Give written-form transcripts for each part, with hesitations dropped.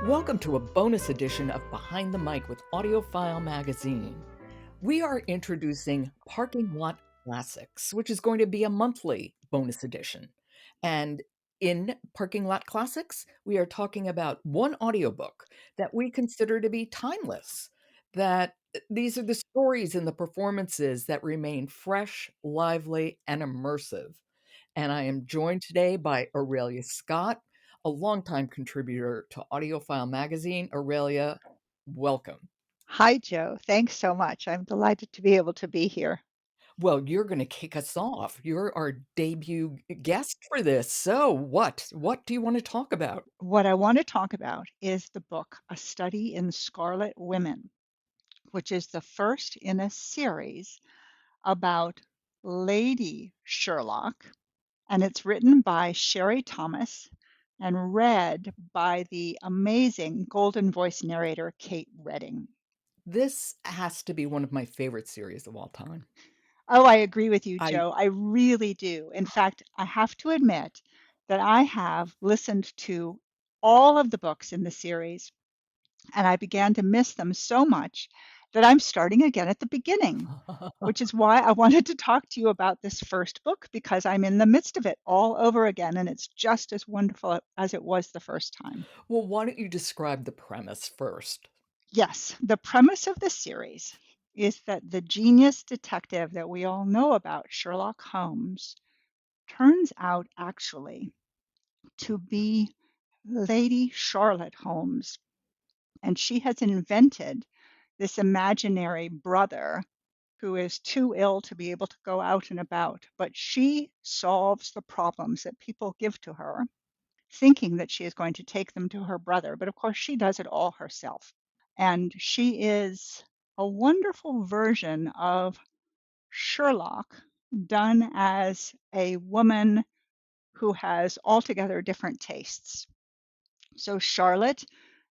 Welcome to a bonus edition of Behind the Mic with AudioFile magazine. We are introducing Parking Lot Classics, which is going to be a monthly bonus edition. And in Parking Lot Classics, we are talking about one audiobook that we consider to be timeless, that these are the stories and the performances that remain fresh, lively, and immersive. And I am joined today by Aurelia Scott, a longtime contributor to AudioFile magazine. Aurelia, welcome. Hi, Joe. Thanks so much. I'm delighted to be able to be here. Well, you're going to kick us off. You're our debut guest for this. So, what do you want to talk about? What I want to talk about is the book, A Study in Scarlet Women, which is the first in a series about Lady Sherlock, and it's written by Sherry Thomas and read by the amazing golden voice narrator Kate Reading. This has to be one of my favorite series of all time. Oh, I agree with you, I Joe. I really do. In fact, I have to admit that I have listened to all of the books in the series, and I began to miss them so much that I'm starting again at the beginning, which is why I wanted to talk to you about this first book because I'm in the midst of it all over again, and it's just as wonderful as it was the first time. Well, why don't you describe the premise first? Yes, the premise of the series is that the genius detective that we all know about, Sherlock Holmes, turns out actually to be Lady Charlotte Holmes. And she has invented this imaginary brother who is too ill to be able to go out and about. But she solves the problems that people give to her, thinking that she is going to take them to her brother. But of course, she does it all herself. And she is a wonderful version of Sherlock done as a woman who has altogether different tastes. So Charlotte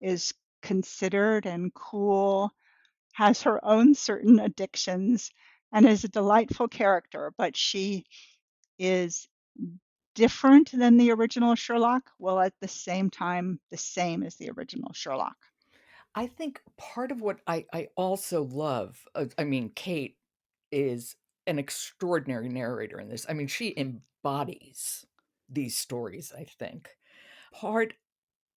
is considered and cool, has her own certain addictions, and is a delightful character, but she is different than the original Sherlock, while at the same time, the same as the original Sherlock. I think part of what I also love, Kate is an extraordinary narrator in this. I mean, she embodies these stories, I think. Part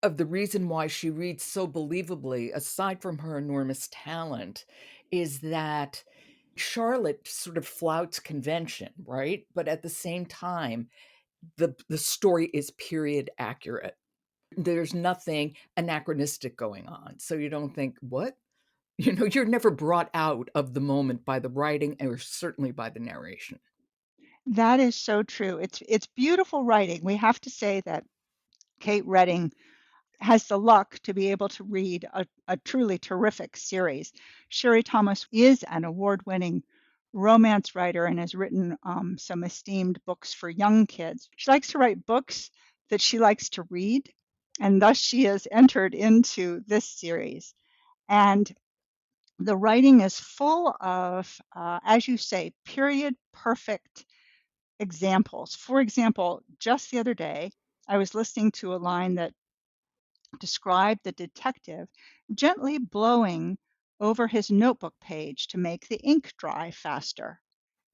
of the reason why she reads so believably, aside from her enormous talent, is that Charlotte sort of flouts convention, right? But at the same time, the story is period accurate. There's nothing anachronistic going on. So you don't think, what? You're never brought out of the moment by the writing or certainly by the narration. That is so true. It's beautiful writing. We have to say that Kate Reading has the luck to be able to read a truly terrific series. Sherry Thomas is an award-winning romance writer and has written some esteemed books for young kids. She likes to write books that she likes to read, and thus she has entered into this series. And the writing is full of, as you say, period perfect examples. For example, just the other day, I was listening to a line that described the detective gently blowing over his notebook page to make the ink dry faster.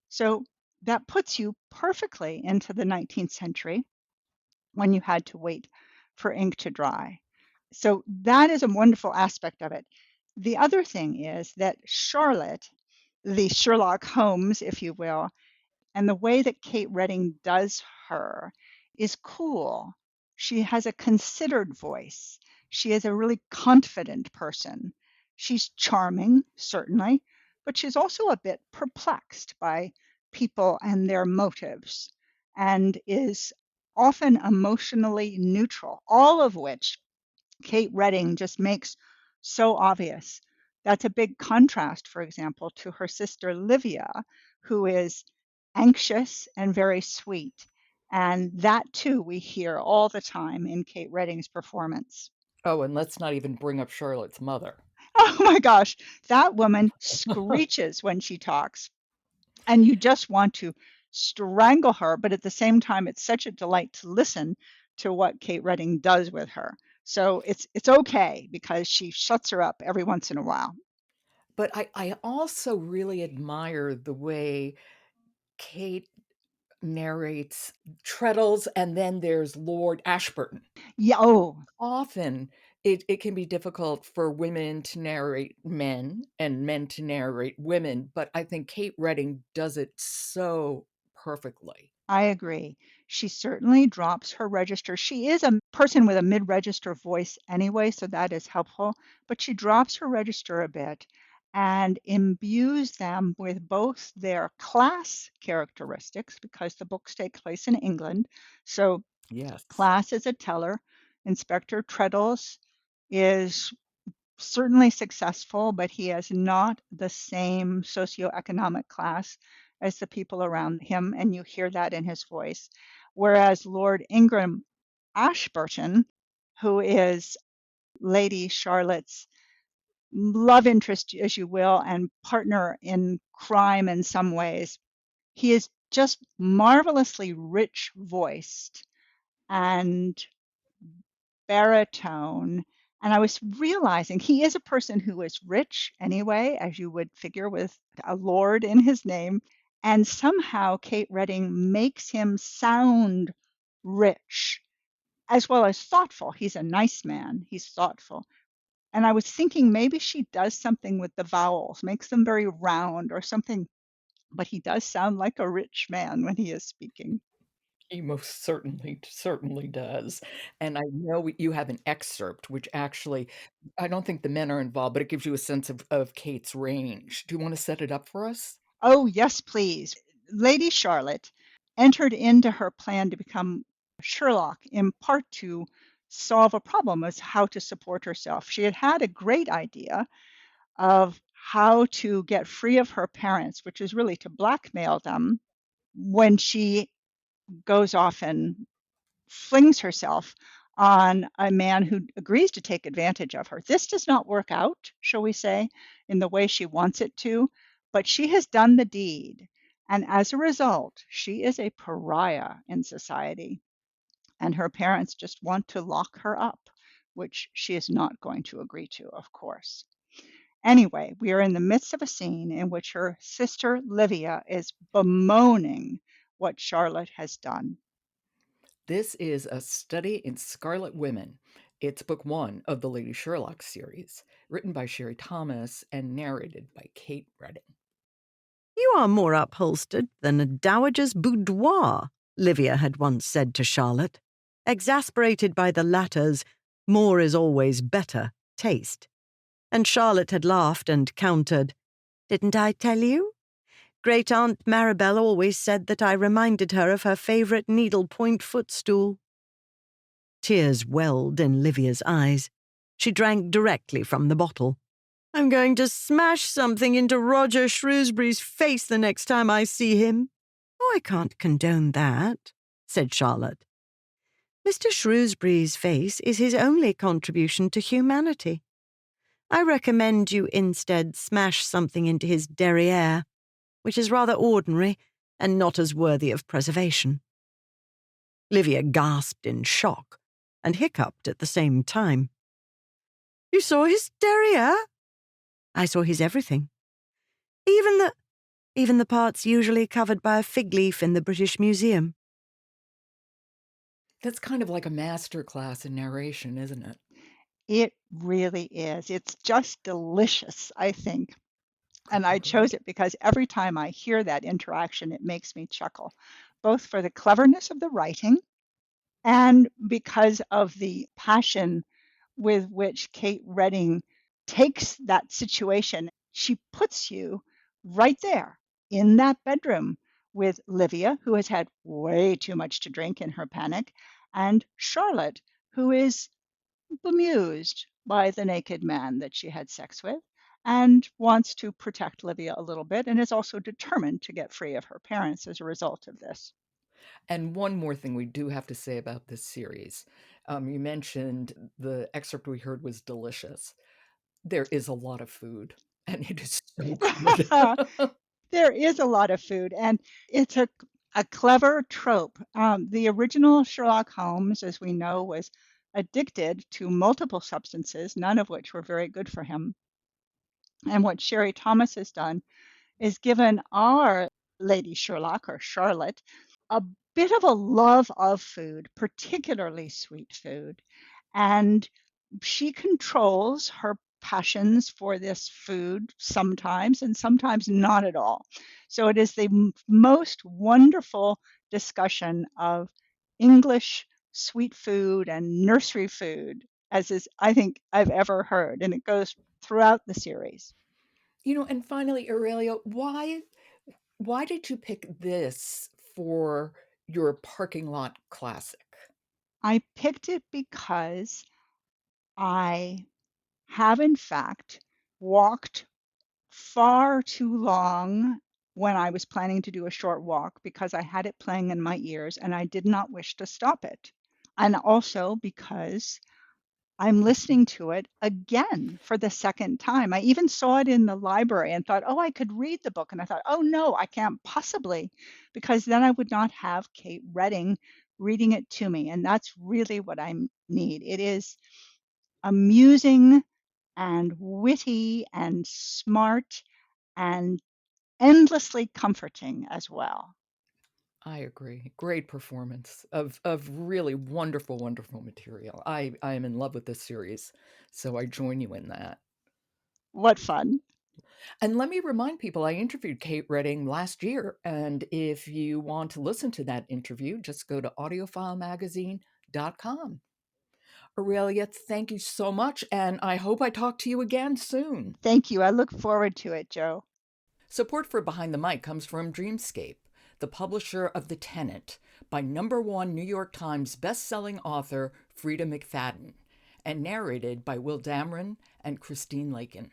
So that puts you perfectly into the 19th century when you had to wait for ink to dry. So that is a wonderful aspect of it. The other thing is that Charlotte, the Sherlock Holmes, if you will, and the way that Kate Reading does her is cool. She has a considered voice. She is a really confident person. She's charming, certainly, but she's also a bit perplexed by people and their motives and is often emotionally neutral, all of which Kate Reading just makes so obvious. That's a big contrast, for example, to her sister Livia, who is anxious and very sweet. And that too we hear all the time in Kate Reading's performance. Oh, and let's not even bring up Charlotte's mother. Oh my gosh, that woman screeches when she talks, and you just want to strangle her, but at the same time, it's such a delight to listen to what Kate Reading does with her. So it's okay because she shuts her up every once in a while. But I also really admire the way Kate narrates Treadles, and then there's Lord Ashburton. Yeah, oh, Often, it can be difficult for women to narrate men and men to narrate women, but I think Kate Reading does it so perfectly. I agree. She certainly drops her register. She is a person with a mid-register voice anyway, so that is helpful, but she drops her register a bit and imbues them with both their class characteristics, because the books take place in England. So Yes. class is a teller. Inspector Treadles is certainly successful, but he has not the same socioeconomic class as the people around him, and you hear that in his voice. Whereas Lord Ingram Ashburton, who is Lady Charlotte's love interest, as you will, and partner in crime in some ways, he is just marvelously rich voiced and baritone. And I was realizing he is a person who is rich anyway, as you would figure with a lord in his name. And somehow Kate Reading makes him sound rich as well as thoughtful. He's a nice man, he's thoughtful. And I was thinking maybe she does something with the vowels, makes them very round or something, but he does sound like a rich man when he is speaking. He most certainly does, and I know you have an excerpt which actually I don't think the men are involved, but it gives you a sense of Kate's range. Do you wanna set it up for us? Oh, yes, please. Lady Charlotte entered into her plan to become Sherlock in part to solve a problem as how to support herself. She had had a great idea of how to get free of her parents, which is really to blackmail them when she goes off and flings herself on a man who agrees to take advantage of her. This does not work out, shall we say, in the way she wants it to, but she has done the deed. And as a result, she is a pariah in society. And her parents just want to lock her up, which she is not going to agree to, of course. Anyway, we are in the midst of a scene in which her sister Livia is bemoaning what Charlotte has done. This is A Study in Scarlet Women. It's book 1 of the Lady Sherlock series, written by Sherry Thomas and narrated by Kate Reading. You are more upholstered than a dowager's boudoir, Livia had once said to Charlotte, exasperated by the latter's more is always better taste. And Charlotte had laughed and countered, Didn't I tell you? Great Aunt Maribel always said that I reminded her of her favourite needlepoint footstool. Tears welled in Livia's eyes. She drank directly from the bottle. I'm going to smash something into Roger Shrewsbury's face the next time I see him. Oh, I can't condone that, said Charlotte. Mr. Shrewsbury's face is his only contribution to humanity. I recommend you instead smash something into his derriere, which is rather ordinary and not as worthy of preservation. Livia gasped in shock and hiccuped at the same time. You saw his derriere? I saw his everything. Even the parts usually covered by a fig leaf in the British Museum. That's kind of like a master class in narration, isn't it? It really is. It's just delicious, I think. I And I agree. chose it because every time I hear that interaction, it makes me chuckle, both for the cleverness of the writing and because of the passion with which Kate Reading takes that situation. She puts you right there in that bedroom with Livia, who has had way too much to drink in her panic, and Charlotte, who is bemused by the naked man that she had sex with and wants to protect Livia a little bit and is also determined to get free of her parents as a result of this. And one more thing we do have to say about this series. You mentioned the excerpt we heard was delicious. There is a lot of food, and it is so good. There is a lot of food, and it's a clever trope. The original Sherlock Holmes, as we know, was addicted to multiple substances, none of which were very good for him. And what Sherry Thomas has done is given our Lady Sherlock, or Charlotte, a bit of a love of food, particularly sweet food. And she controls her passions for this food sometimes, and sometimes not at all. So it is the most wonderful discussion of English sweet food and nursery food, as is, I think, I've ever heard. And it goes throughout the series. And finally, Aurelia, why did you pick this for your parking lot classic? I picked it because I have, in fact, walked far too long when I was planning to do a short walk because I had it playing in my ears and I did not wish to stop it. And also because I'm listening to it again for the second time. I even saw it in the library and thought, oh, I could read the book. And I thought, oh, no, I can't possibly, because then I would not have Kate Reading reading it to me. And that's really what I need. It is amusing and witty and smart and endlessly comforting as well. I agree. Great performance of really wonderful, wonderful material. I am in love with this series, so I join you in that. What fun. And let me remind people, I interviewed Kate Reading last year, and if you want to listen to that interview, just go to audiofilemagazine.com. Aurelia, thank you so much, and I hope I talk to you again soon. Thank you. I look forward to it, Joe. Support for Behind the Mic comes from Dreamscape, the publisher of The Tenant, by #1 New York Times bestselling author Frida McFadden, and narrated by Will Dameron and Christine Lakin.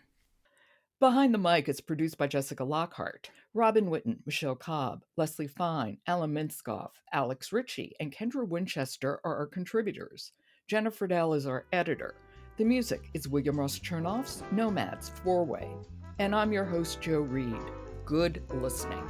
Behind the Mic is produced by Jessica Lockhart. Robin Witten, Michelle Cobb, Leslie Fine, Alan Minskoff, Alex Ritchie, and Kendra Winchester are our contributors. Jennifer Dell is our editor. The music is William Ross Chernoff's Nomads 4-Way. And I'm your host, Joe Reed. Good listening.